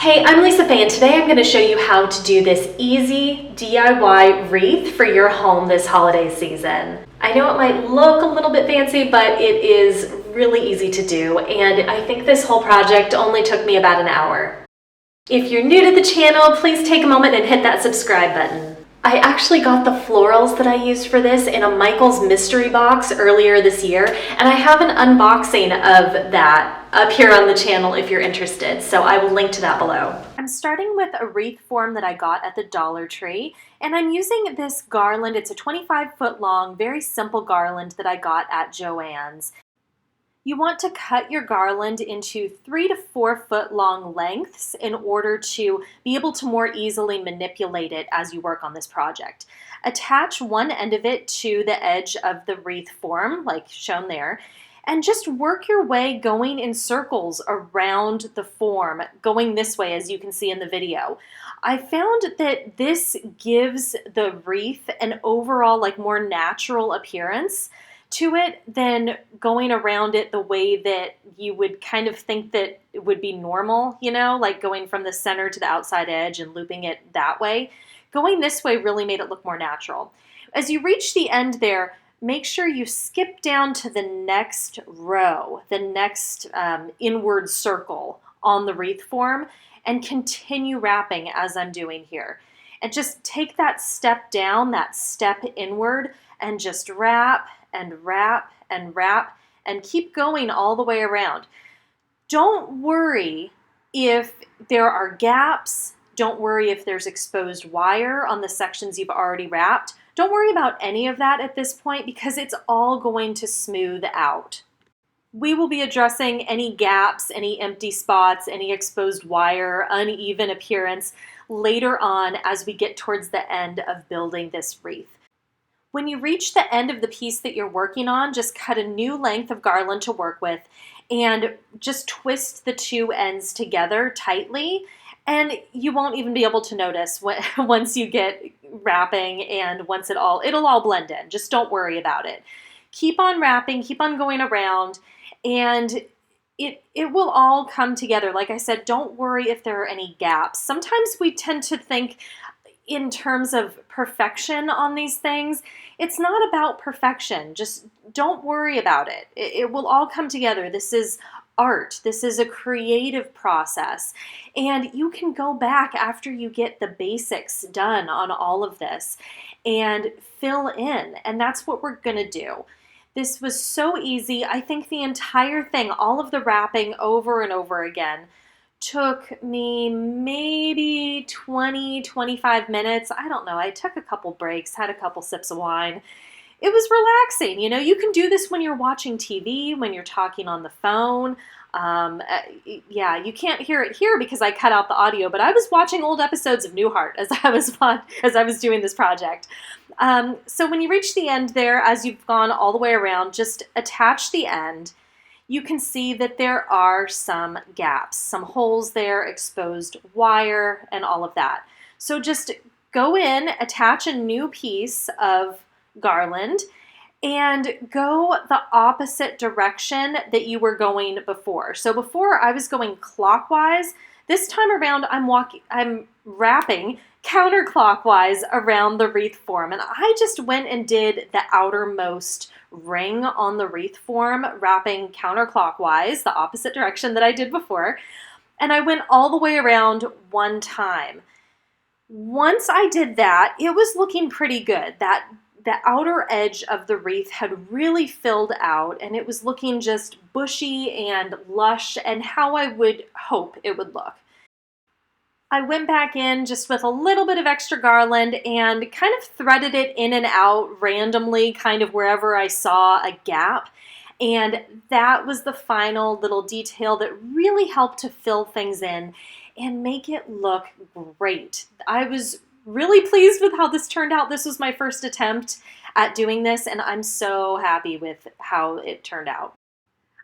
Hey, I'm Lisa Faye, and today I'm going to show you how to do this easy DIY wreath for your home this holiday season. I know it might look a little bit fancy, but it is really easy to do, and I think this whole project only took me about an hour. If you're new to the channel, please take a moment and hit that subscribe button. I actually got the florals that I used for this in a Michael's mystery box earlier this year, and I have an unboxing of that up here on the channel if you're interested, so I will link to that below. I'm starting with a wreath form that I got at the Dollar Tree, and I'm using this garland. It's a 25-foot long, very simple garland that I got at Joann's. You want to cut your garland into 3 to 4 foot long lengths in order to be able to more easily manipulate it as you work on this project. Attach one end of it to the edge of the wreath form, like shown there, and just work your way going in circles around the form, going this way as you can see in the video. I found that this gives the wreath an overall more natural appearance to it than going around it the way that you would kind of think that it would be normal, like going from the center to the outside edge and looping it that way. Going this way really made it look more natural. As you reach the end there, make sure you skip down to the next row, the next inward circle on the wreath form, and continue wrapping as I'm doing here. And just take that step down, that step inward, and just wrap and wrap and wrap and keep going all the way around. Don't worry if there are gaps. Don't worry if there's exposed wire on the sections you've already wrapped. Don't worry about any of that at this point because it's all going to smooth out. We will be addressing any gaps, any empty spots, any exposed wire, uneven appearance later on as we get towards the end of building this wreath. When you reach the end of the piece that you're working on, just cut a new length of garland to work with and just twist the two ends together tightly, and you won't even be able to notice once you get wrapping and once it'll all blend in. Just don't worry about it. Keep on wrapping, keep on going around, and it will all come together. Like I said, don't worry if there are any gaps. Sometimes we tend to think in terms of perfection on these things. It's not about perfection. Just don't worry about it. It will all come together. This is art. This is a creative process. And you can go back after you get the basics done on all of this and fill in. And that's what we're going to do. This was so easy. I think the entire thing, all of the wrapping over and over again, took me maybe 20-25 minutes. I don't know. I took a couple breaks, had a couple sips of wine. It was relaxing. You can do this when you're watching TV, when you're talking on the phone. Yeah, you can't hear it here because I cut out the audio, but I was watching old episodes of Newhart as I was doing this project. So when you reach the end there, as you've gone all the way around, just attach the end. You can see that there are some gaps, some holes there, exposed wire, and all of that. So just go in, attach a new piece of garland, and go the opposite direction that you were going before. So before I was going clockwise. This time around I'm wrapping counterclockwise around the wreath form, and I just went and did the outermost ring on the wreath form, wrapping counterclockwise, the opposite direction that I did before, and I went all the way around one time. Once I did that, it was looking pretty good. The outer edge of the wreath had really filled out, and it was looking just bushy and lush and how I would hope it would look. I went back in just with a little bit of extra garland and kind of threaded it in and out randomly, kind of wherever I saw a gap. And that was the final little detail that really helped to fill things in and make it look great. I was really pleased with how this turned out. This was my first attempt at doing this, and I'm so happy with how it turned out.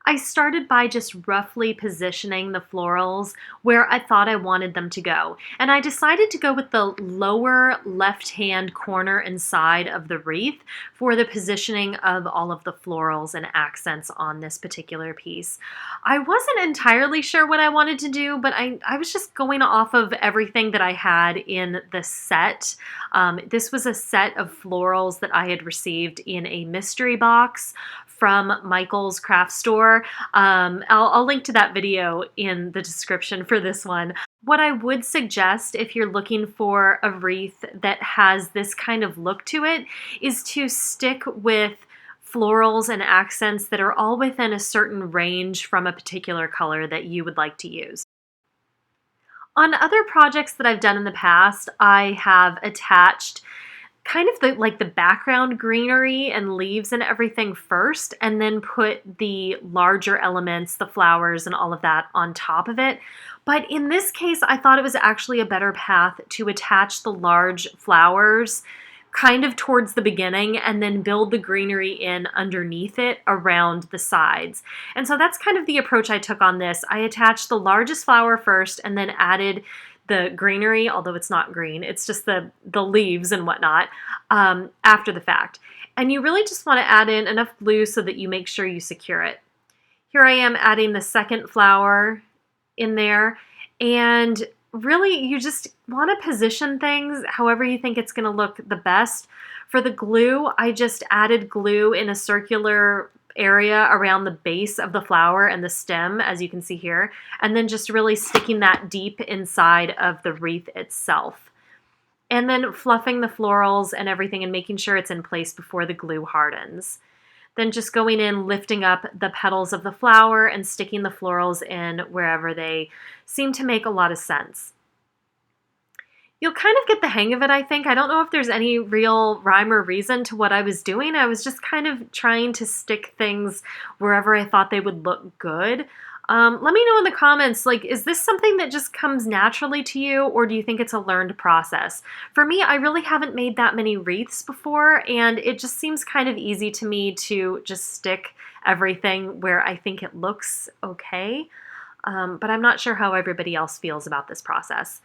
I started by just roughly positioning the florals where I thought I wanted them to go. And I decided to go with the lower left-hand corner and side of the wreath for the positioning of all of the florals and accents on this particular piece. I wasn't entirely sure what I wanted to do, but I was just going off of everything that I had in the set. This was a set of florals that I had received in a mystery box from Michael's craft store. I'll link to that video in the description for this one. What I would suggest if you're looking for a wreath that has this kind of look to it is to stick with florals and accents that are all within a certain range from a particular color that you would like to use. On other projects that I've done in the past, I have attached kind of the background greenery and leaves and everything first, and then put the larger elements, the flowers and all of that on top of it. But in this case, I thought it was actually a better path to attach the large flowers kind of towards the beginning and then build the greenery in underneath it around the sides. And so that's kind of the approach I took on this. I attached the largest flower first and then added the greenery, although it's not green, it's just the leaves and whatnot, after the fact. And you really just want to add in enough glue so that you make sure you secure it. Here I am adding the second flower in there, and really you just want to position things however you think it's going to look the best. For the glue, I just added glue in a circular area around the base of the flower and the stem, as you can see here, and then just really sticking that deep inside of the wreath itself. And then fluffing the florals and everything and making sure it's in place before the glue hardens. Then just going in, lifting up the petals of the flower and sticking the florals in wherever they seem to make a lot of sense. You'll kind of get the hang of it, I think. I don't know if there's any real rhyme or reason to what I was doing. I was just kind of trying to stick things wherever I thought they would look good. Let me know in the comments, is this something that just comes naturally to you, or do you think it's a learned process? For me, I really haven't made that many wreaths before, and it just seems kind of easy to me to just stick everything where I think it looks okay. But I'm not sure how everybody else feels about this process.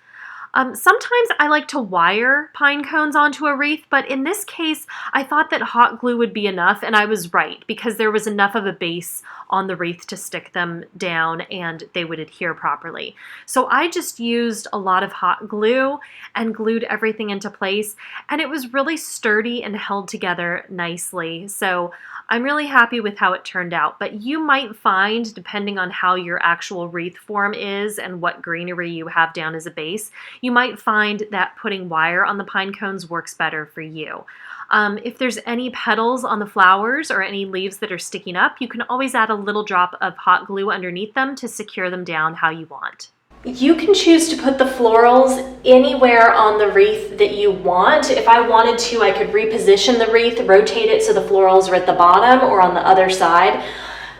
Sometimes I like to wire pine cones onto a wreath, but in this case, I thought that hot glue would be enough, and I was right, because there was enough of a base on the wreath to stick them down and they would adhere properly. So I just used a lot of hot glue and glued everything into place, and it was really sturdy and held together nicely. So I'm really happy with how it turned out, but you might find, depending on how your actual wreath form is and what greenery you have down as a base, you might find that putting wire on the pine cones works better for you. If there's any petals on the flowers or any leaves that are sticking up, you can always add a little drop of hot glue underneath them to secure them down how you want. You can choose to put the florals anywhere on the wreath that you want. If I wanted to, I could reposition the wreath, rotate it so the florals are at the bottom or on the other side.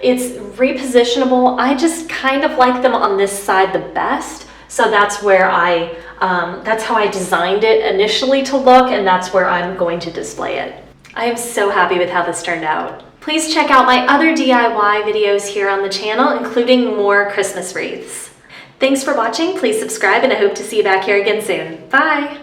It's repositionable. I just kind of like them on this side the best. So that's where that's how I designed it initially to look, and that's where I'm going to display it. I am so happy with how this turned out. Please check out my other DIY videos here on the channel, including more Christmas wreaths. Thanks for watching. Please subscribe, and I hope to see you back here again soon. Bye!